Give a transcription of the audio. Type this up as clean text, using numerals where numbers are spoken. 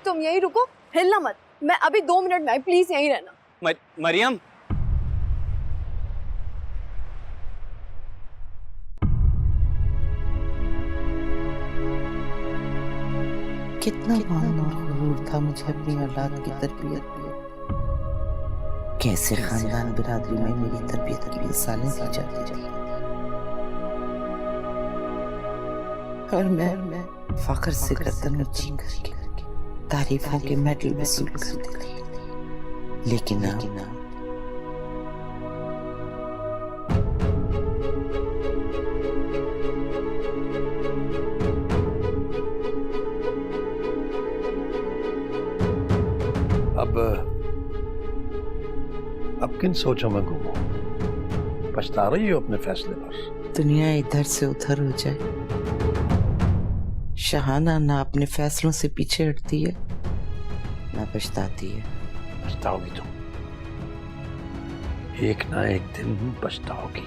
तुम यहीं रुको, हिलना मत। मैं अभी 2 मिनट में आई, प्लीज यहीं रहना। मरियम, कितना मान और गुरूर था मुझे अपनी औलाद की तरबियत पे। कैसे खानदान बिरादरी में मेरी तरबियत की मिसालें दी जाती रही और मैं फख्र से गर्दन ऊंची करके तारीफों के मेडल वसूल करती रही। लेकिन अब किन सोचों में गुम हो? पछता रही हो अपने फैसले पर? दुनिया इधर से उधर हो जाए, शहाना ना अपने फैसलों से पीछे हटती है ना पछताती है। पछताओगी तुम, एक ना एक दिन पछताओगी।